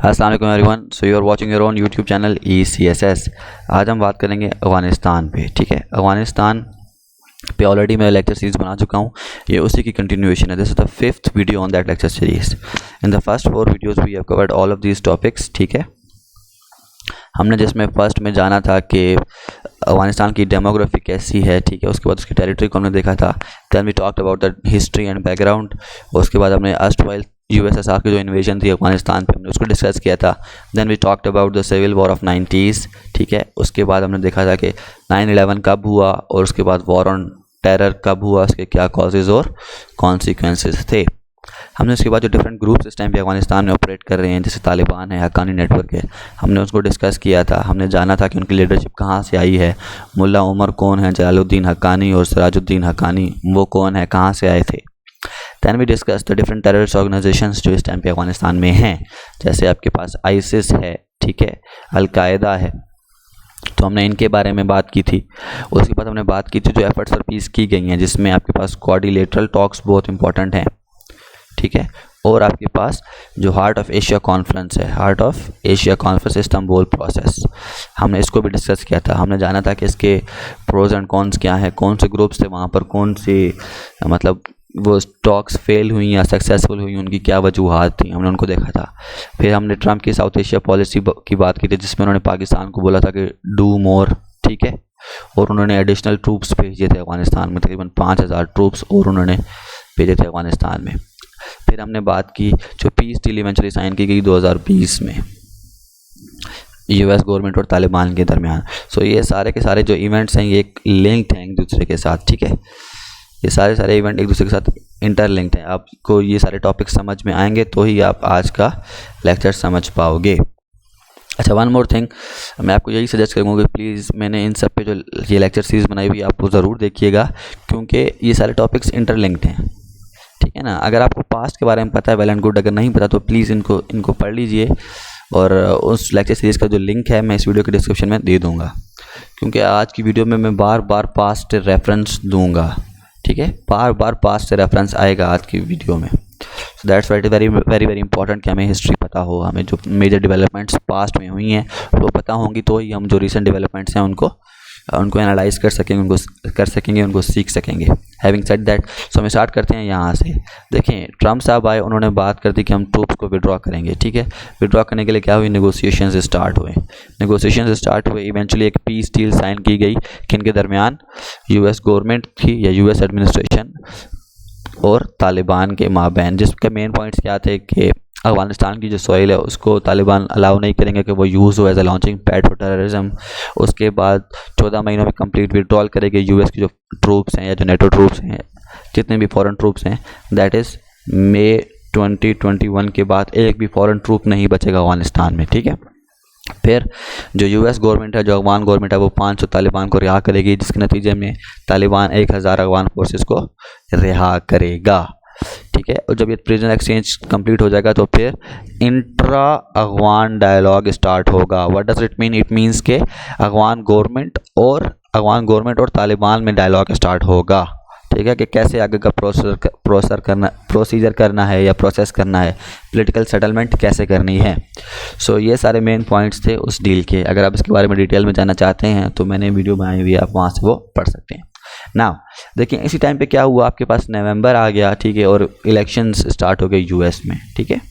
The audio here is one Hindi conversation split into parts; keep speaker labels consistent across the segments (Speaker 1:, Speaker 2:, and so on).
Speaker 1: अस्सलाम वालेकुम everyone. So you are watching your own YouTube channel ECSS। आज हम बात करेंगे अफ़गानिस्तान पे। ठीक है, अफ़गानिस्तान पे ऑलरेडी मैं लेक्चर सीरीज़ बना चुका हूँ, ये उसी की कंटिन्यूएशन है। This is the 5th video on that lecture series. In the first 4 videos we have covered all of these topics. ठीक है, हमने जिसमें फर्स्ट में जाना था कि अफ़गानिस्तान की डेमोग्राफी कैसी है। ठीक है, उसके बाद उसकी टेरिटरी को हमने देखा था। Then we talked about the history and background. उसके बाद हमने अर्स्टवाइल USSR की जो इन्वेजन थी अफ़गानिस्तान पे, हमने उसको डिस्कस किया था। Then we talked about the civil war of 90s। ठीक है, उसके बाद हमने देखा था कि 9/11 कब हुआ और उसके बाद वॉर ऑन टेरर कब हुआ, उसके क्या कॉजेज़ और कॉन्सिक्वेंसेस थे। हमने उसके बाद जो डिफरेंट ग्रुप्स इस टाइम पे अफ़गानिस्तान में ऑपरेट कर रहे हैं, जैसे तालिबान है, हक्कानी नेटवर्क है, हमने उसको डिस्कस किया था। हमने जाना था कि उनकी लीडरशिप कहाँ से आई है, मुल्ला उमर कौन है, जलालुद्दीन हक्कानी और सिराजुद्दीन हक्कानी वो कौन है, कहाँ से आए थे। Then we discuss the different terrorist organisations जो इस टाइम पे अफ़गानिस्तान में हैं, जैसे आपके पास ISIS है, ठीक है, अल-कायदा है, तो हमने इनके बारे में बात की थी। उसके बाद हमने बात की थी जो एफर्ट्स फॉर पीस की गई हैं, जिसमें आपके पास क्वाड्रिलेटरल टॉक्स बहुत इंपॉर्टेंट हैं। ठीक है, और आपके पास जो हार्ट ऑफ एशिया कॉन्फ्रेंस है, heart of Asia conference Istanbul process, हमने इसको भी डिस्कस किया था। हमने जाना था कि इसके प्रोज एंड कॉन्स क्या है, कौन से ग्रुप्स थे वहाँ पर, कौन से मतलब वो टॉक्स फेल हुई या सक्सेसफुल हुई, उनकी क्या वजूहात थी, हमने उनको देखा था। फिर हमने ट्रंप की साउथ एशिया पॉलिसी की बात की थी, जिसमें उन्होंने पाकिस्तान को बोला था कि डू मोर। ठीक है, और उन्होंने एडिशनल ट्रूप्स भेजे थे अफ़गानिस्तान में, तकरीबन 5000 ट्रूप्स और उन्होंने भेजे थे अफ़गानिस्तान में। फिर हमने बात की जो पीस डील इवेंचुअली साइन की गई 2020 में US गवर्नमेंट और तालिबान के दरमियान। सो ये सारे के सारे जो इवेंट्स हैं, ये एक लिंक्ड हैं एक दूसरे के साथ। ठीक है, ये सारे इवेंट एक दूसरे के साथ इंटरलिंक्ड हैं। आपको ये सारे टॉपिक समझ में आएंगे तो ही आप आज का लेक्चर समझ पाओगे। अच्छा, वन मोर थिंग, मैं आपको यही सजेस्ट करूँगा कि प्लीज़ मैंने इन सब पे जो ये लेक्चर सीरीज़ बनाई हुई आप वो ज़रूर देखिएगा, क्योंकि ये सारे टॉपिक्स इंटरलिंक्ड हैं। ठीक है ना, अगर आपको पास्ट के बारे में पता है वेल एंड गुड, अगर नहीं पता तो प्लीज़ इनको पढ़ लीजिए, और उस लेक्चर सीरीज़ का जो लिंक है मैं इस वीडियो के डिस्क्रिप्शन में दे दूँगा, क्योंकि आज की वीडियो में मैं बार बार पास्ट रेफरेंस दूँगा। ठीक है, बार बार पास्ट रेफरेंस आएगा आज की वीडियो में। So that's very very very very important कि हमें हिस्ट्री पता हो, हमें जो मेजर डेवलपमेंट्स पास्ट में हुई हैं वो पता होंगी, तो ही हम जो रिसेंट डेवलपमेंट्स हैं उनको एनालाइज कर सकेंगे, उनको सीख सकेंगे। हैविंग सेड दैट, सो हम स्टार्ट करते हैं यहाँ से। देखें, ट्रम्प साहब आए, उन्होंने बात कर दी कि हम ट्रूप्स को विड्रॉ करेंगे। ठीक है, विड्रॉ करने के लिए क्या हुई, नेगोशिएशंस स्टार्ट हुए। इवेंचुअली एक पीस डील साइन की गई, किनके दरमियान, US गवर्नमेंट थी या US एडमिनिस्ट्रेशन और तालिबान के माबैन, जिसके मेन पॉइंट्स क्या थे कि अफ़गानिस्तान की जो सॉइल है उसको तालिबान अलाउ नहीं करेंगे कि वो यूज़ हो as a launching pad for terrorism. उसके बाद 14 महीनों में कंप्लीट विड्रॉल करेंगे US की जो ट्रूप्स हैं या जो नेटो ट्रूप्स हैं, जितने भी फॉरेन ट्रूप्स हैं। दैट इज़ मई 2021 के बाद एक भी फॉरेन ट्रूप नहीं बचेगा अफ़गानिस्तान में। ठीक है, फिर जो US गवर्नमेंट है, जो अफ़गान गवर्नमेंट है, वो 500 तालिबान को रिहा करेगी, जिसके नतीजे में तालिबान 1000 अफ़गान फोर्सेस को रिहा करेगा। ठीक है, और जब ये प्रिजनर एक्सचेंज कंप्लीट हो जाएगा तो फिर इंट्रा अफ़गान डायलॉग स्टार्ट होगा। What does it mean? It means के अफ़गान गवर्नमेंट और तालिबान में डायलॉग स्टार्ट होगा। ठीक है, कि कैसे आगे का प्रोसीजर करना है या प्रोसेस करना है, पॉलिटिकल सेटलमेंट कैसे करनी है। सो ये सारे मेन पॉइंट्स थे उस डील के। अगर आप इसके बारे में डिटेल में जानना चाहते हैं तो मैंने वीडियो बनाई हुई है, आप वहाँ से वो पढ़ सकते हैं। नाउ देखिए, इसी टाइम पे क्या हुआ, आपके पास नवंबर आ गया। ठीक है, और इलेक्शंस स्टार्ट हो गए US में। ठीक है,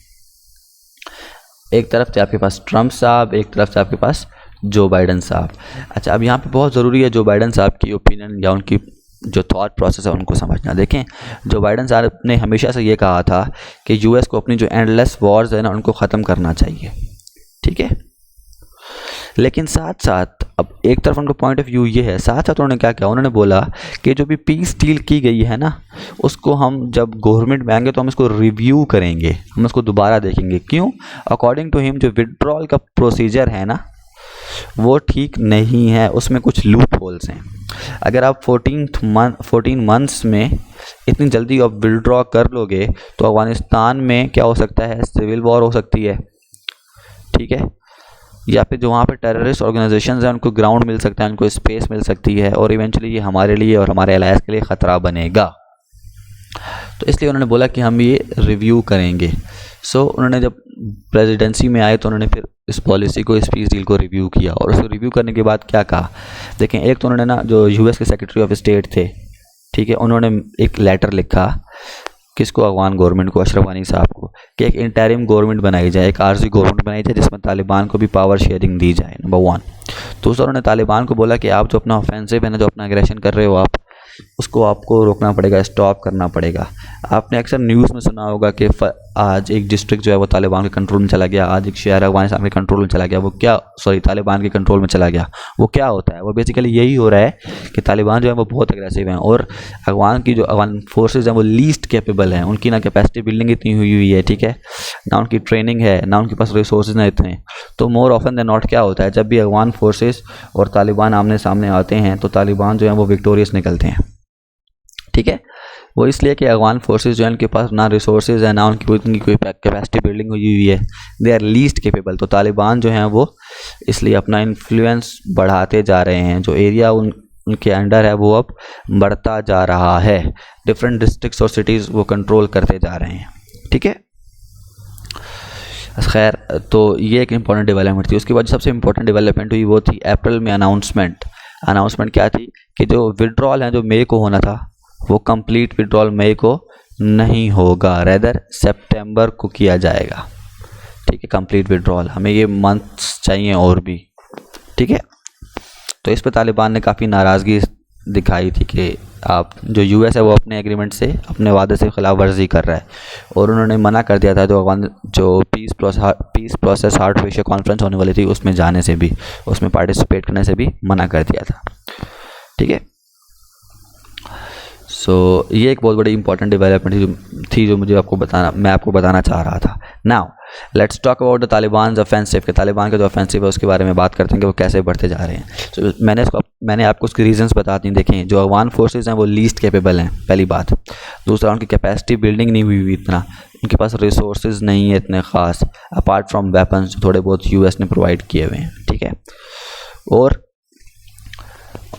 Speaker 1: एक तरफ से आपके पास ट्रम्प साहब, एक तरफ से आपके पास जो बाइडन साहब। अच्छा, अब यहाँ पे बहुत ज़रूरी है जो बाइडन साहब की ओपिनियन या उनकी जो थॉट प्रोसेस है उनको समझना। देखें, जो बाइडन साहब ने हमेशा से ये कहा था कि US को अपनी जो एंडलेस वॉर्स है ना, उनको ख़त्म करना चाहिए। ठीक है, लेकिन साथ साथ अब एक तरफ उनका पॉइंट ऑफ व्यू ये है, साथ साथ उन्होंने क्या किया, उन्होंने बोला कि जो भी पीस डील की गई है ना, उसको हम जब गवर्नमेंट में आएंगे तो हम इसको रिव्यू करेंगे, हम इसको दोबारा देखेंगे। क्यों? अकॉर्डिंग टू हिम जो विड्रॉल का प्रोसीजर है ना, वो ठीक नहीं है, उसमें कुछ लूप होल्स हैं। अगर आप 14 मंथ्स में इतनी जल्दी आप विड्रॉ कर लोगे तो अफ़गानिस्तान में क्या हो सकता है, सिविल वॉर हो सकती है। ठीक है, या फिर जो वहाँ पे टेररिस्ट ऑर्गेनाइजेशंस हैं उनको ग्राउंड मिल सकता है, उनको स्पेस मिल सकती है, और इवेंचुअली ये हमारे लिए और हमारे अलायंस के लिए ख़तरा बनेगा। तो इसलिए उन्होंने बोला कि हम ये रिव्यू करेंगे। सो उन्होंने जब प्रेसिडेंसी में आए तो उन्होंने फिर इस पॉलिसी को, इस पीस डील को रिव्यू किया, और उसको रिव्यू करने के बाद क्या कहा देखें। एक तो उन्होंने ना, जो यूएस के सेक्रेटरी ऑफ स्टेट थे, ठीक है, उन्होंने एक लेटर लिखा किसको, अफगान गवर्नमेंट को, अशरफ गानी साहब को, कि एक इंटरिम गवर्नमेंट बनाई जाए, एक आर्जी गवर्नमेंट बनाई जाए जिसमें तालिबान को भी पावर शेयरिंग दी जाए, नंबर 1। दूसरा, उन्होंने तालिबान को बोला कि आप जो अपना ऑफेंसिव है ना, जो अपना एग्रेशन कर रहे हो आप, उसको आपको रोकना पड़ेगा, स्टॉप करना पड़ेगा। आपने अक्सर न्यूज़ में सुना होगा कि आज एक डिस्ट्रिक्ट जो है वो तालिबान के कंट्रोल में चला गया, आज एक शहर अफगानिस्तान के कंट्रोल में चला गया। वो क्या, सॉरी, तालिबान के कंट्रोल में चला गया। वो क्या होता है, वो बेसिकली यही हो रहा है कि तालिबान जो है वो बहुत एग्रेसिव हैं, और अफगान की जो अफगान फोर्सेज हैं वो लीस्ट कैपेबल हैं। उनकी ना कैपेसिटी बिल्डिंग इतनी हुई है, ठीक है, ना उनकी ट्रेनिंग है, ना उनके पास रिसोर्सेज ना इतने। तो मोर ऑफन देन नॉट क्या होता है, जब भी अफगान फोर्सेज और तालिबान आमने सामने आते हैं तो तालिबान जो है वो विक्टोरियस निकलते हैं, ठीक है। वो इसलिए कि अफगान फोर्सेस जो है उनके पास ना रिसोर्सेज है, ना उनकी कोई कैपेसिटी बिल्डिंग हुई है, दे आर लीस्ट केपेबल। तो तालिबान जो हैं वो इसलिए अपना इन्फ्लुएंस बढ़ाते जा रहे हैं, जो एरिया उनके अंडर है वो अब बढ़ता जा रहा है, डिफरेंट डिस्ट्रिक्ट्स और सिटीज़ वो कंट्रोल करते जा रहे हैं, ठीक है। खैर, तो ये एक इम्पॉर्टेंट डेवलपमेंट थी। उसके बाद सबसे इम्पोर्टेंट डेवलपमेंट हुई वो थी अप्रैल में अनाउंसमेंट क्या थी कि जो विड्रॉल है जो मई को होना था, वो कंप्लीट विड्रॉल मई को नहीं होगा, रेदर सितंबर को किया जाएगा, ठीक है। कंप्लीट विड्रॉल, हमें ये मंथ्स चाहिए और भी, ठीक है। तो इस पर तालिबान ने काफ़ी नाराज़गी दिखाई थी कि आप, जो यूएस है वो अपने एग्रीमेंट से, अपने वादे से खिलाफ वर्जी कर रहा है, और उन्होंने मना कर दिया था जो peace process heart facial conference होने वाली थी उसमें जाने से भी, उसमें पार्टिसिपेट करने से भी मना कर दिया था, ठीक है। सो ये एक बहुत बड़ी इंपॉर्टेंट डेवलपमेंट थी जो मैं आपको बताना चाह रहा था। Now let's talk about the Taliban offensive, के तालिबान का जो ऑफेंसिव है उसके बारे में बात करते हैं कि वो कैसे बढ़ते जा रहे हैं। तो मैंने आपको उसके रीजंस बता दी। देखें, जो अफगान फोर्सेज हैं वो लीस्ट कैपेबल हैं, पहली बात। दूसरा, उनकी कैपेसिटी बिल्डिंग नहीं हुई इतना, उनके पास रिसोर्सेज नहीं है इतने ख़ास, अपार्ट फ्रॉम वेपन्स जो थोड़े बहुत यूएस ने प्रोवाइड किए हुए हैं, ठीक है। और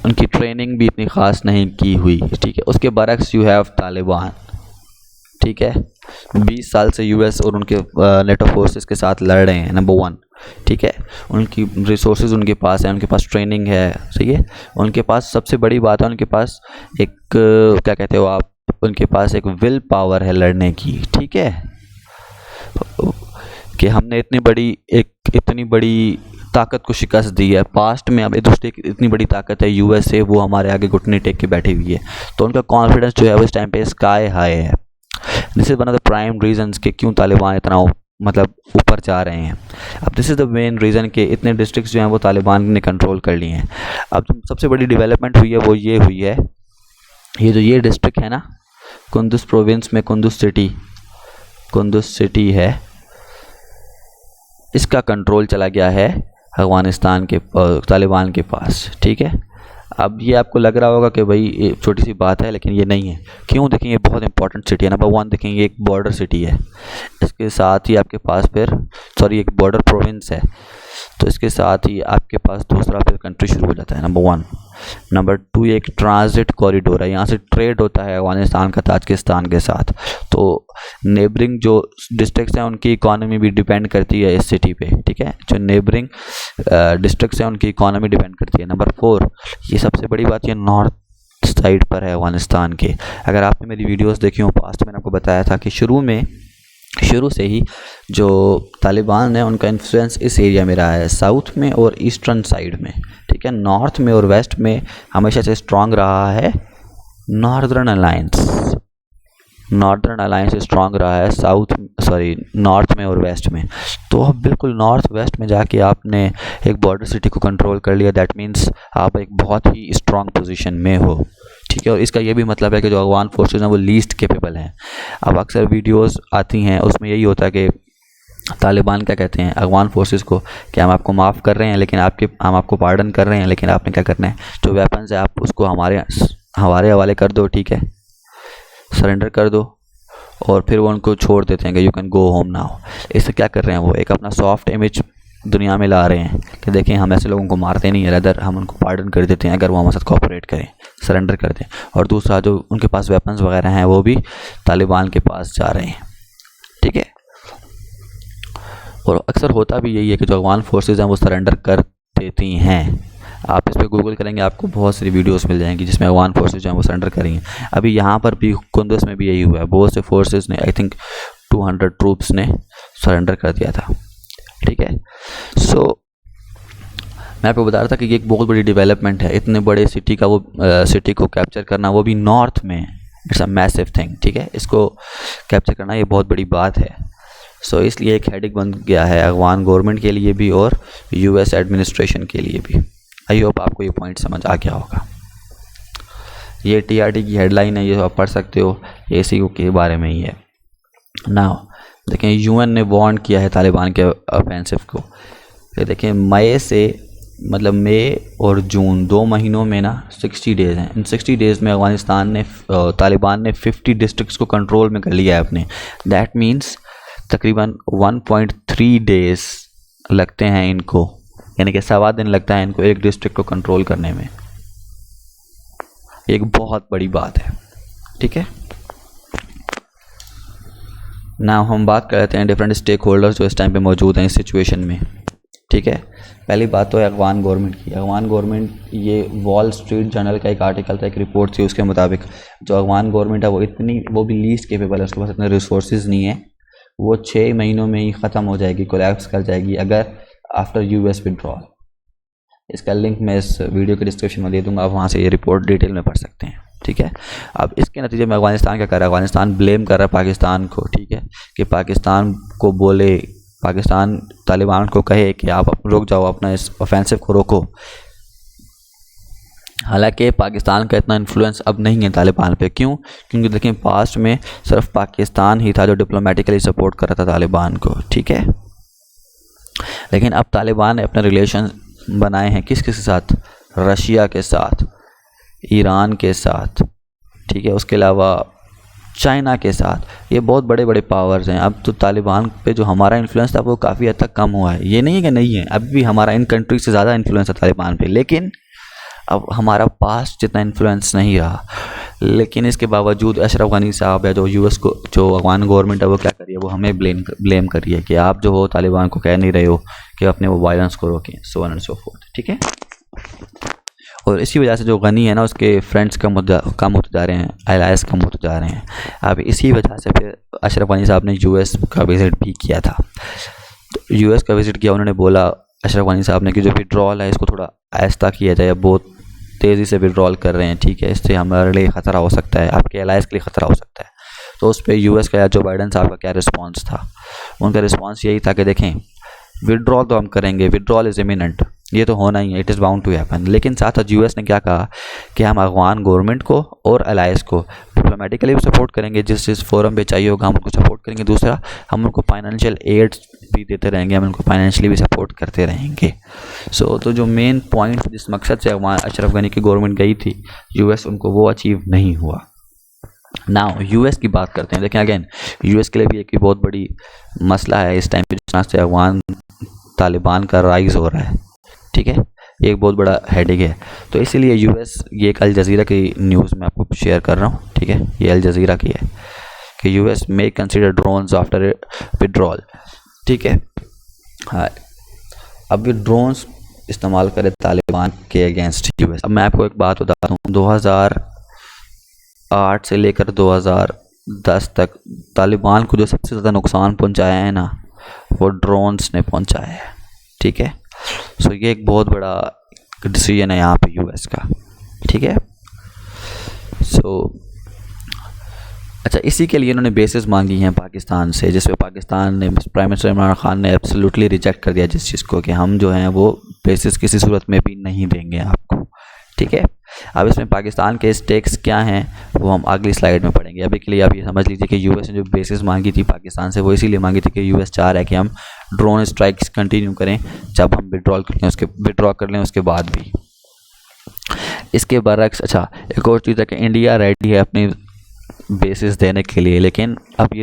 Speaker 1: उनकी ट्रेनिंग भी इतनी ख़ास नहीं की हुई, ठीक है। उसके बरक्स यू हैव तालिबान, ठीक है। 20 साल से यूएस और उनके नेटो फोर्सेस के साथ लड़ रहे हैं, नंबर 1, ठीक है। उनकी रिसोर्सेज उनके पास है, उनके पास ट्रेनिंग है, सही है। उनके पास सबसे बड़ी बात है, उनके पास एक क्या कहते हो आप, उनके पास एक विल पावर है लड़ने की, ठीक है, कि हमने इतनी बड़ी ताकत को शिकस्त दी है पास्ट में। अब दूसरे की इतनी बड़ी ताकत है यूएस से, वो हमारे आगे घुटने टेक के बैठी हुई है, तो उनका कॉन्फिडेंस जो है वो इस टाइम पे स्काई हाई है। This is one of the prime reasons कि क्यों तालिबान इतना मतलब ऊपर जा रहे हैं। अब this is the main reason कि इतने डिस्ट्रिक्ट्स जो हैं वो तालिबान ने कंट्रोल कर लिए हैं। अब जो सबसे बड़ी डेवलपमेंट हुई है वो ये हुई है, ये डिस्ट्रिक्ट है ना, कुंदुज प्रोविंस में कुंदुज सिटी है, इसका कंट्रोल चला गया है अफगानिस्तान के तालिबान के पास, ठीक है। अब ये आपको लग रहा होगा कि भाई ये छोटी सी बात है, लेकिन ये नहीं है। क्यों? देखें, ये बहुत इंपॉर्टेंट सिटी है। नंबर 1 देखें, ये एक बॉर्डर सिटी है, इसके साथ ही आपके पास एक बॉर्डर प्रोविंस है, तो इसके साथ ही आपके पास दूसरा फिर कंट्री शुरू हो जाता है, नंबर 1। नंबर 2, ये एक ट्रांजिट कॉरिडोर है, यहाँ से ट्रेड होता है अफगानिस्तान का ताजिकिस्तान के साथ, तो नेबरिंग जो डिस्ट्रिक्ट्स हैं उनकी इकॉनमी भी डिपेंड करती है इस सिटी पे, ठीक है। जो नेबरिंग डिस्ट्रिक्ट्स हैं उनकी इकॉनमी डिपेंड करती है। नंबर 4, ये सबसे बड़ी बात, ये नॉर्थ साइड पर है अफगानिस्तान के। अगर आपने मेरी वीडियोस देखी हो पास्ट, मैंने आपको बताया था कि शुरू से ही जो तालिबान है उनका इन्फ्लुएंस इस एरिया में रहा है, साउथ में और ईस्टर्न साइड में, ठीक है। नॉर्थ में और वेस्ट में हमेशा से स्ट्रांग रहा है नॉर्दर्न अलायंस स्ट्रांग रहा है नॉर्थ में और वेस्ट में। तो अब बिल्कुल नॉर्थ वेस्ट में जाके आपने एक बॉर्डर सिटी को कंट्रोल कर लिया, दैट मीन्स आप एक बहुत ही स्ट्रांग पोजीशन में हो, ठीक है। और इसका ये भी मतलब है कि जो अफगान फोर्सेज हैं वो लीस्ट कैपेबल हैं। अब अक्सर वीडियोस आती हैं उसमें यही होता है कि तालिबान क्या कहते हैं अफगान फोर्सेस को कि हम आपको माफ़ कर रहे हैं, लेकिन हम आपको पार्डन कर रहे हैं, लेकिन आपने क्या करना है, जो वेपन्स है आप उसको हमारे हवाले कर दो, ठीक है, सरेंडर कर दो। और फिर वो उनको छोड़ देते हैं कि you can go home now. इससे क्या कर रहे हैं, वो एक अपना सॉफ्ट इमेज दुनिया में ला रहे हैं कि देखें हम ऐसे लोगों को मारते नहीं है, रेदर हम उनको पार्डन कर देते हैं अगर वो हमारे साथ कोऑपरेट करें, सरेंडर कर दें। और दूसरा, जो उनके पास वेपन्स वगैरह हैं वो भी तालिबान के पास जा रहे हैं, ठीक है। और अक्सर होता भी यही है कि जो अफगान फोर्सेज हैं वो सरेंडर कर देती हैं। आप इस पर गूगल करेंगे आपको बहुत सारी वीडियोस मिल जाएंगी जिसमें अफगान फोर्सेज जो हैं वो सरेंडर करेंगी। अभी यहाँ पर भी कुंदस में भी यही हुआ है, बहुत से फोर्सेज ने, आई थिंक 200 ट्रूप्स ने सरेंडर कर दिया था। ठीक है, सो मैं आपको बता रहा था कि ये एक बहुत बड़ी डेवलपमेंट है, इतने बड़े सिटी का वो सिटी को कैप्चर करना, वो भी नॉर्थ में, इट्स अ मैसिव थिंग। ठीक है, इसको कैप्चर करना ये बहुत बड़ी बात है। सो इसलिए एक हेडिक बन गया है अफगान गवर्नमेंट के लिए भी और यूएस एडमिनिस्ट्रेशन के लिए भी। आई होप आपको ये पॉइंट समझ आ गया होगा। ये टीआरटी की हेडलाइन है, ये आप पढ़ सकते हो, इसी के बारे में ही है। नाउ देखें, यूएन ने वार्न किया है तालिबान के ऑफेंसिव को। फिर देखें, मई से, मतलब मई और जून 2 महीनों में ना 60 डेज़ हैं। इन 60 डेज़ में अफगानिस्तान ने तालिबान ने 50 डिस्ट्रिक्ट्स को कंट्रोल में कर लिया है अपने। दैट मीन्स तकरीबन 1.3 डेज़ लगते हैं इनको, यानी कि 1.25 दिन लगता है इनको एक डिस्ट्रिक्ट को कंट्रोल करने में। एक बहुत बड़ी बात है। ठीक है, ना हम बात कर लेते हैं डिफरेंट स्टेक होल्डर्स जो इस टाइम पे मौजूद हैं इस सिचुएशन में। ठीक है, पहली बात तो है अफगान गवर्नमेंट की। अफगान गवर्नमेंट, ये वॉल स्ट्रीट जर्नल का एक आर्टिकल था, एक रिपोर्ट थी, उसके मुताबिक जो अफगान गवर्नमेंट है वो भी लीस्ट केपेबल है, उसके पास इतने रिसोर्सेज नहीं है, वो 6 महीनों में ही ख़त्म हो जाएगी, कोलैप्स कर जाएगी अगर आफ्टर यूएस विड्रॉल। इसका लिंक मैं इस वीडियो के डिस्क्रिप्शन में दे दूंगा, आप वहाँ से ये रिपोर्ट डिटेल में पढ़ सकते हैं। ठीक है, अब इसके नतीजे में अफगानिस्तान क्या कर रहा है, अफगानिस्तान ब्लेम कर रहा है पाकिस्तान को। ठीक है, कि पाकिस्तान को बोले, पाकिस्तान तालिबान को कहे कि आप रुक जाओ, अपना इस ऑफेंसिव को रोको। हालांकि पाकिस्तान का इतना इन्फ्लुएंस अब नहीं है तालिबान पे। क्यों? क्योंकि देखें, पास्ट में सिर्फ पाकिस्तान ही था जो डिप्लोमेटिकली सपोर्ट कर रहा था तालिबान को। ठीक है, लेकिन अब तालिबान ने अपने रिलेशन बनाए हैं किस किस के साथ? रशिया के साथ, ईरान के साथ, ठीक है, उसके अलावा चाइना के साथ। ये बहुत बड़े बड़े पावर्स हैं। अब तो तालिबान पे जो हमारा इन्फ्लुएंस था वो काफ़ी हद तक कम हुआ है। ये नहीं है कि नहीं है, अभी भी हमारा इन कंट्री से ज़्यादा इन्फ्लुएंस है तालिबान पे, लेकिन अब हमारा पास्ट जितना इन्फ्लुएंस नहीं रहा। लेकिन इसके बावजूद अशरफ गनी साहब है, जो यूएस को, जो अफगान गवर्नमेंट है, वो क्या कर रही है, वो हमें ब्लेम कर रही है कि आप जो हो तालिबान को कह नहीं रहे हो कि अपने वो वायलेंस को रोकें, so on and so fourth. ठीक है, और इसी वजह से जो गनी है ना, उसके फ्रेंड्स कम होते जा रहे हैं, एलायंस कम होते जा रहे हैं। अब इसी वजह से फिर अशरफ गनी साहब ने यूएस का विज़िट भी किया था। तो यूएस का विज़िट किया, उन्होंने बोला अशरफ गनी साहब ने कि जो विड्रॉल है इसको थोड़ा आहिस्ता किया जाए, बहुत तेज़ी से विड्रॉल कर रहे हैं। ठीक है, इससे हमारे लिए ख़तरा हो सकता है, आपके एलायंस के लिए ख़तरा हो सकता है। तो उस पर यूएस का या जो बाइडन साहब का क्या रिस्पॉन्स था? उनका रिस्पॉन्स यही था कि देखें, विड्रॉल तो हम करेंगे, विड्रॉल इज़ इमिनेंट, ये तो होना ही है, it is bound to happen. लेकिन साथ साथ यूएस ने क्या कहा कि हम अफगान गवर्नमेंट को और अलायंस को डिप्लोमेटिकली भी सपोर्ट करेंगे, जिस फोरम पे चाहिए होगा हम उनको सपोर्ट करेंगे। दूसरा, हम उनको फाइनेंशियल एड भी देते रहेंगे, हम उनको फाइनेंशियली भी सपोर्ट करते रहेंगे। सो तो जो मेन पॉइंट जिस मकसद से अशरफ गनी की गवर्नमेंट गई थी यूएस, उनको वो अचीव नहीं हुआ। नाउ यूएस की बात करते हैं। लेकिन अगेन यूएस के लिए भी एक बहुत बड़ी मसला है इस टाइम पे, जिस तरह से अफगान तालिबान का राइज हो रहा है। ठीक है, ये एक बहुत बड़ा हेडेक है। तो इसीलिए यूएस, ये एक अल जज़ीरा की न्यूज़ मैं आपको शेयर कर रहा हूँ। ठीक है, ये अल जज़ीरा की है कि यूएस मे कंसिडर ड्रोन्स आफ्टर विड्रॉल। ठीक है, हाँ, अब ये ड्रोन्स इस्तेमाल करे तालिबान के अगेंस्ट यूएस। अब मैं आपको एक बात बताता हूँ, 2008 से लेकर 2010 तक तालिबान को जो सबसे ज़्यादा नुकसान पहुँचाया है ना, वो ड्रोन्स ने पहुँचाया है। ठीक है, सो ये एक बहुत बड़ा डिसीजन है यहाँ पे यूएस का। ठीक है, सो अच्छा, इसी के लिए इन्होंने बेसिस मांगी हैं पाकिस्तान से, जिसमें पाकिस्तान ने, प्राइम मिनिस्टर इमरान खान ने एब्सोल्युटली रिजेक्ट कर दिया जिस चीज़ को, कि हम जो हैं वो बेसिस किसी सूरत में भी नहीं देंगे आपको। ठीक है, अब इसमें पाकिस्तान के स्टेक्स क्या हैं वो हम अगली स्लाइड में पढ़ेंगे। अभी के लिए आप ये समझ लीजिए कि यूएस ने जो बेसिस मांगी थी पाकिस्तान से, वो इसीलिए मांगी थी कि यूएस चाह रहा है कि हम ड्रोन स्ट्राइक्स कंटिन्यू करें जब हम विड्रॉ कर लें उसके बाद भी। इसके बरक्स, अच्छा, एक और चीज़ है कि इंडिया रेडी है अपनी बेसिस देने के लिए, लेकिन अब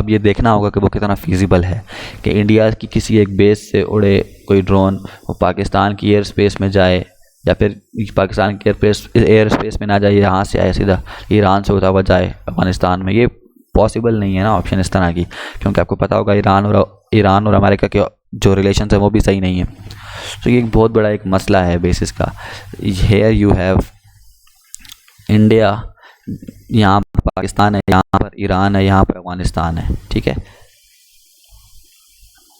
Speaker 1: ये देखना होगा कि वो कितना फीजिबल है कि इंडिया की किसी एक बेस से उड़े कोई ड्रोन, वो पाकिस्तान की एयर स्पेस में जाए, या फिर पाकिस्तान के एयर स्पेस में ना जाए, यहाँ से आए सीधा ईरान से होता हुआ जाए अफगानिस्तान में। ये पॉसिबल नहीं है ना ऑप्शन इस तरह की, क्योंकि आपको पता होगा ईरान और ईरान और अमेरिका के जो रिलेशन है वो भी सही नहीं है। तो ये एक बहुत बड़ा एक मसला है बेसिस का। हेयर यू हैव इंडिया, यहाँ पर पाकिस्तान है, यहाँ पर ईरान है, यहाँ पर अफगानिस्तान है, ठीक है।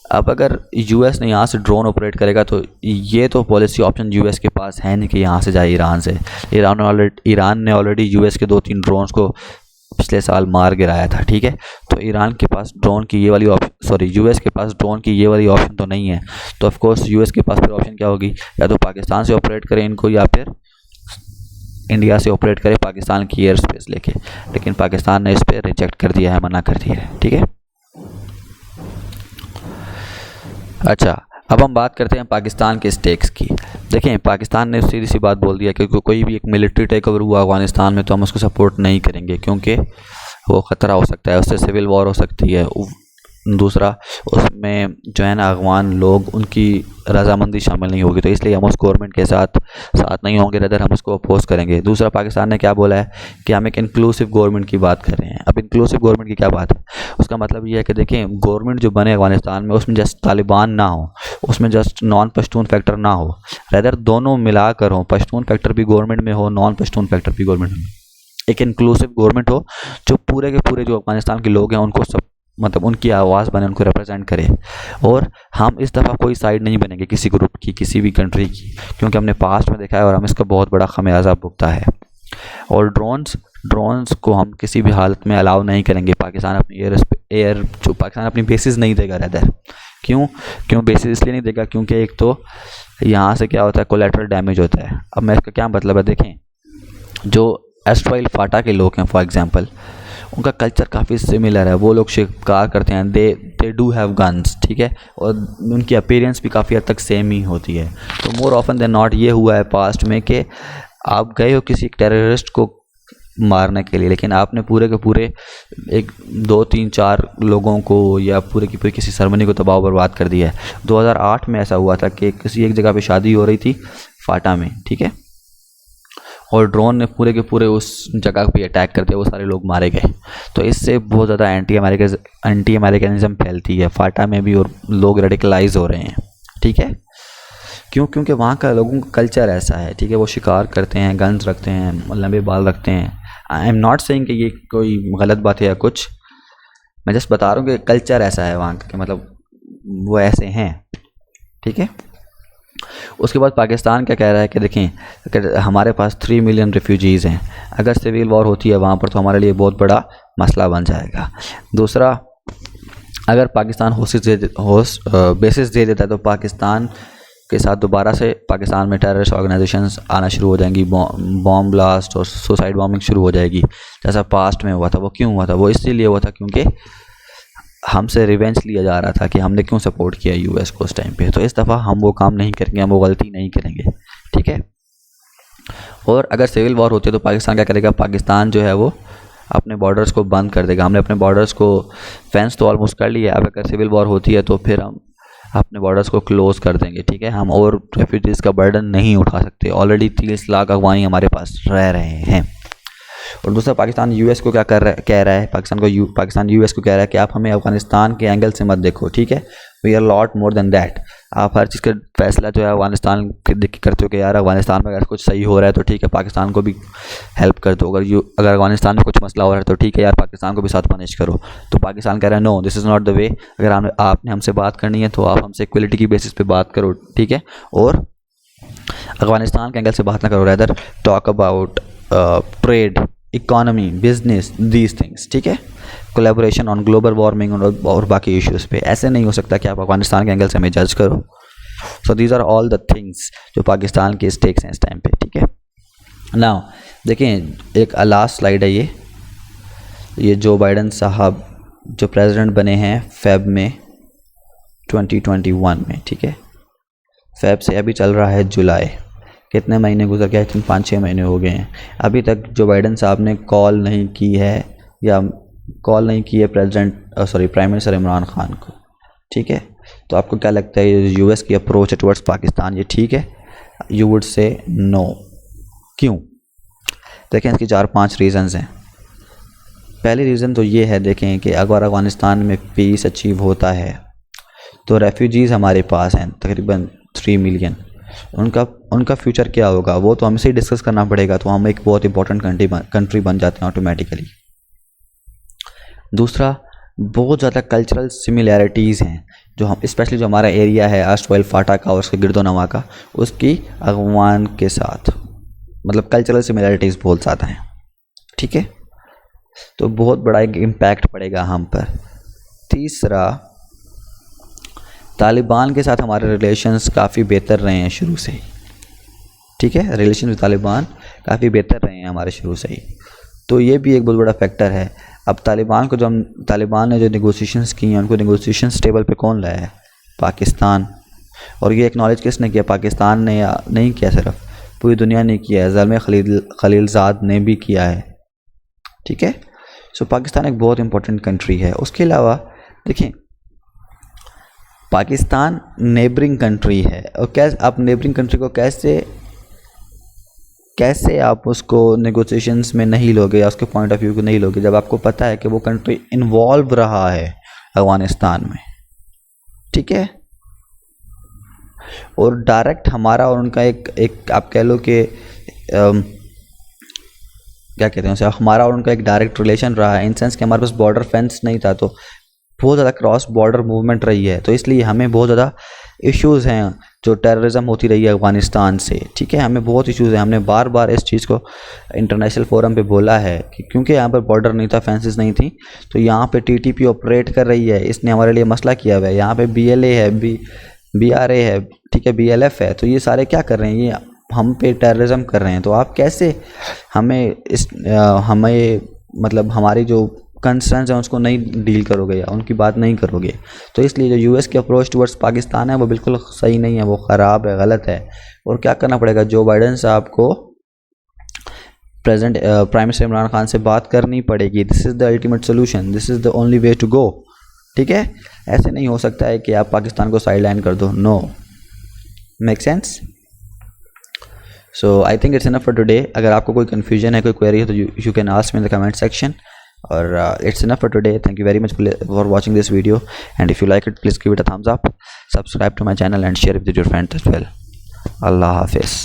Speaker 1: अब अगर यूएस ने यहाँ से ड्रोन ऑपरेट करेगा तो ये तो पॉलिसी ऑप्शन यूएस के पास है नहीं कि यहाँ से जाए ईरान से। ईरान ने ऑलरेडी यूएस के 2-3 ड्रोन्स को पिछले साल मार गिराया था, ठीक है। तो ईरान के पास ड्रोन की ये वाली यूएस के पास ड्रोन की ये वाली ऑप्शन तो नहीं है। तो ऑफ कोर्स यूएस के पास फिर ऑप्शन क्या होगी, या तो पाकिस्तान से ऑपरेट करें इनको, या फिर इंडिया से ऑपरेट करे पाकिस्तान की एयर स्पेस लेके। लेकिन पाकिस्तान ने इस पर रिजेक्ट कर दिया है, मना कर दिया है, ठीक है। अच्छा, अब हम बात करते हैं पाकिस्तान के स्टेक्स की। देखें, पाकिस्तान ने सीधी सी बात बोल दिया कि कोई भी एक मिलिट्री टेक ओवर हुआ अफगानिस्तान में तो हम उसको सपोर्ट नहीं करेंगे, क्योंकि वो ख़तरा हो सकता है, उससे सिविल वॉर हो सकती है। दूसरा, उसमें जो है ना अफगान लोग, उनकी रजामंदी शामिल नहीं होगी, तो इसलिए हम उस गवर्नमेंट के साथ नहीं होंगे, रदर हम उसको अपोज करेंगे। दूसरा, पाकिस्तान ने क्या बोला है कि हम एक इंक्लूसिव गवर्नमेंट की बात कर रहे हैं। अब इंक्लूसिव गवर्नमेंट की क्या बात है, उसका मतलब ये है कि देखें, गवर्नमेंट जो बने अफगानिस्तान में उसमें जस्ट तालिबान ना हो, उसमें जस्ट नॉन पश्तून फैक्टर ना हो, रदर दोनों मिलाकर हो, पश्तून फैक्टर भी गवर्नमेंट में हो, नॉन पश्तून फैक्टर भी गवर्नमेंट में। एक इंक्लूसिव गवर्नमेंट हो जो पूरे के पूरे जो अफगानिस्तान के लोग हैं उनको सब मतलब उनकी आवाज़ बने, उनको रिप्रेजेंट करे। और हम इस दफ़ा कोई साइड नहीं बनेंगे किसी ग्रुप की, किसी भी कंट्री की, क्योंकि हमने पास्ट में देखा है और हम इसका बहुत बड़ा खमियाजा भुगता है। और ड्रोन्स को हम किसी भी हालत में अलाउ नहीं करेंगे। पाकिस्तान अपनी जो पाकिस्तान अपनी बेसिस नहीं देगा, रहता क्यों बेसिस इसलिए नहीं देगा क्योंकि एक तो यहाँ से क्या होता है, कोलेटरल डैमेज होता है। अब मैं इसका क्या मतलब है, देखें, जो एस्ट्राइल फाटा के लोग हैं फॉर एग्जांपल, उनका कल्चर काफ़ी सिमिलर है। वो लोग शिकार करते हैं, दे डू हैव गन्स, ठीक है, और उनकी अपीयरेंस भी काफ़ी हद तक सेम ही होती है। तो मोर ऑफन देन नॉट ये हुआ है पास्ट में कि आप गए हो किसी टेररिस्ट को मारने के लिए, लेकिन आपने पूरे के पूरे 1, 2, 3, 4 लोगों को या पूरे की पूरी किसी सेरेमनी को तबाह बर्बाद कर दिया है। 2008 में ऐसा हुआ था कि किसी एक जगह पे शादी हो रही थी फाटा में, ठीक है, और ड्रोन ने पूरे के पूरे उस जगह पे अटैक कर दिया, वो सारे लोग मारे गए। तो इससे बहुत ज़्यादा एंटी अमेरिकनिज़म फैलती है फाटा में भी, और लोग रेडिकलाइज हो रहे हैं, ठीक है। क्योंकि वहाँ का लोगों का कल्चर ऐसा है, ठीक है, वो शिकार करते हैं, गन्स रखते हैं, लंबे बाल रखते हैं। आई एम नॉट सेइंग कि ये कोई गलत बात है या कुछ, मैं जस्ट बता रहा हूँ कि कल्चर ऐसा है वहाँ का, मतलब वो ऐसे हैं, ठीक है। उसके बाद पाकिस्तान क्या कह रहा है कि देखें, अगर हमारे पास 3 मिलियन रेफ्यूजीज़ हैं, अगर सिविल वॉर होती है वहाँ पर तो हमारे लिए बहुत बड़ा मसला बन जाएगा। दूसरा, अगर पाकिस्तान बेसिस दे देता है तो पाकिस्तान के साथ दोबारा से पाकिस्तान में टेररिस्ट ऑर्गेनाइजेशंस आना शुरू हो जाएंगी, बॉम्ब ब्लास्ट और सुसाइड बॉम्बिंग शुरू हो जाएगी, जैसा पास्ट में हुआ था। वो क्यों हुआ था, वो इसलिए हुआ था क्योंकि हमसे रिवेंज लिया जा रहा था कि हमने क्यों सपोर्ट किया यूएस को उस टाइम पे। तो इस दफ़ा हम वो काम नहीं करेंगे, हम वो गलती नहीं करेंगे, ठीक है। और अगर सिविल वॉर होती है तो पाकिस्तान क्या करेगा, पाकिस्तान जो है वो अपने बॉर्डर्स को बंद कर देगा। हमने अपने बॉर्डर्स को फेंस तो ऑलमोस्ट कर लिया है, अब अगर सिविल वॉर होती है तो फिर हम अपने बॉर्डर्स को क्लोज़ कर देंगे, ठीक है। हम और रेफ्यूजीज़ का बर्डन नहीं उठा सकते, ऑलरेडी 30 लाख अफगानी हमारे पास रह रहे हैं। और दूसरा, पाकिस्तान यूएस को क्या कह रहा है, पाकिस्तान यूएस को कह रहा है कि आप हमें अफगानिस्तान के एंगल से मत देखो, ठीक है, we are lot more than that. आप हर चीज़ का फैसला जो है अफगानिस्तान के देख के करते हो कि यार अफगानिस्तान में अगर कुछ सही हो रहा है तो ठीक है, पाकिस्तान को भी हेल्प कर दो। अगर अफगानिस्तान में कुछ मसला हो रहा है तो ठीक है यार, पाकिस्तान को भी साथ मैनेज करो। तो पाकिस्तान कह रहा है no, this is not the way. अगर आपने हमसे बात करनी है तो आप हमसे इक्वलिटी की बेसिस पे बात करो, ठीक है, और अफगानिस्तान के एंगल से बात ना करो, rather talk about trade, economy, business, these things, ठीक है, कोलैबोरेशन ऑन ग्लोबल वार्मिंग और बाकी इश्यूज़ पे। ऐसे नहीं हो सकता कि आप अफगानिस्तान के एंगल से हमें जज करो। So these are all the things जो पाकिस्तान के स्टेक्स हैं इस टाइम पे, ठीक है। नाउ देखें, एक लास्ट स्लाइड है ये जो बाइडन साहब जो प्रेसिडेंट बने हैं फेब में 2021 में, ठीक है, फेब से अभी चल रहा है जुलाई, कितने महीने गुजर गए, 5-6 महीने हो गए हैं। अभी तक जो बाइडन साहब ने कॉल नहीं की है प्राइम मिनिस्टर इमरान खान को, ठीक है। तो आपको क्या लगता है यूएस की अप्रोच है टुवर्ड्स पाकिस्तान, ये ठीक है? You would say no. क्यों? देखें, इसकी 4-5 रीज़न्स हैं। पहली रीज़न तो ये है, देखें कि अगर अफगानिस्तान में पीस अचीव होता है तो रेफ्यूजीज़ हमारे पास हैं तकरीबन 3 मिलियन, उनका फ्यूचर क्या होगा वो तो हमसे ही डिस्कस करना पड़ेगा। तो हम एक बहुत इंपॉर्टेंट कंट्री बन जाते हैं ऑटोमेटिकली। दूसरा, बहुत ज़्यादा कल्चरल सिमिलैरिटीज़ हैं जो हम स्पेशली जो हमारा एरिया है आस्टवाइल फाटा का और उसके गिरदोनवा का, उसकी अफगान के साथ मतलब कल्चरल सिमिलैरिटीज़ बहुत ज़्यादा हैं, ठीक है। तो बहुत बड़ा एक इम्पैक्ट पड़ेगा हम पर। तीसरा, तालिबान के साथ हमारे रिलेशंस काफ़ी बेहतर रहे हैं शुरू से ही, ठीक है। रिलेशन विद तालिबान काफ़ी बेहतर रहे हैं हमारे शुरू से ही, तो ये भी एक बहुत बड़ा फैक्टर है। अब तालिबान ने जो नेगोशिएशंस की हैं, उनको नेगोशिएशंस टेबल पे कौन लाया है? पाकिस्तान। और ये एक्नॉलेज किसने किया? पाकिस्तान ने नहीं किया, सिर्फ पूरी दुनिया ने किया है, ज़ल्मे खलीलज़ाद ने भी किया है, ठीक है। सो पाकिस्तान एक बहुत इंपॉर्टेंट कंट्री है। उसके अलावा देखें, पाकिस्तान नेबरिंग कंट्री है, और कैसे आप नेबरिंग कंट्री को कैसे आप उसको नेगोशिएशंस में नहीं लोगे या उसके पॉइंट ऑफ व्यू को नहीं लोगे जब आपको पता है कि वो कंट्री इन्वॉल्व रहा है अफगानिस्तान में, ठीक है। और डायरेक्ट हमारा और उनका एक आप कह लो कि क्या कहते हैं उसे, हमारा और उनका एक डायरेक्ट रिलेशन रहा है, इन सेंस कि हमारे पास बॉर्डर फेंस नहीं था, तो बहुत ज़्यादा क्रॉस बॉर्डर मूवमेंट रही है। तो इसलिए हमें बहुत ज़्यादा इश्यूज़ हैं जो टेररिज्म होती रही है अफ़गानिस्तान से, ठीक है। हमें बहुत इश्यूज़ हैं, हमने बार बार इस चीज़ को इंटरनेशनल फोरम पे बोला है कि क्योंकि यहाँ पर बॉर्डर नहीं था, फेंसेस नहीं थी, तो यहाँ पे टीटीपी ऑपरेट कर रही है, इसने हमारे लिए मसला किया हुआ है। यहाँ पे BLA है, BRA है, ठीक है, BLF है, तो ये सारे क्या कर रहे हैं? ये हम पे टेररिज्म कर रहे हैं। तो आप कैसे हमें मतलब हमारी जो कंसर्न्स हैं उसको नहीं डील करोगे या उनकी बात नहीं करोगे? तो इसलिए जो US की अप्रोच टुवर्ड्स पाकिस्तान है वो बिल्कुल सही नहीं है, वो ख़राब है, गलत है। और क्या करना पड़ेगा? जो बाइडेन साहब को present prime minister Imran Khan से बात करनी पड़ेगी। This is the ultimate solution, this is the only way to go, ठीक है। ऐसे नहीं हो सकता है कि आप पाकिस्तान को साइड लाइन कर दो, no, make sense. So I think it's enough for today. अगर आपको कोई कन्फ्यूजन है, कोई क्वेरी है, तो you can ask me in the comment section. और it's enough for today. Thank you very much for watching this video, and if you like it, please give it a thumbs up, subscribe to my channel and share it with your friends as well. Allah Hafiz.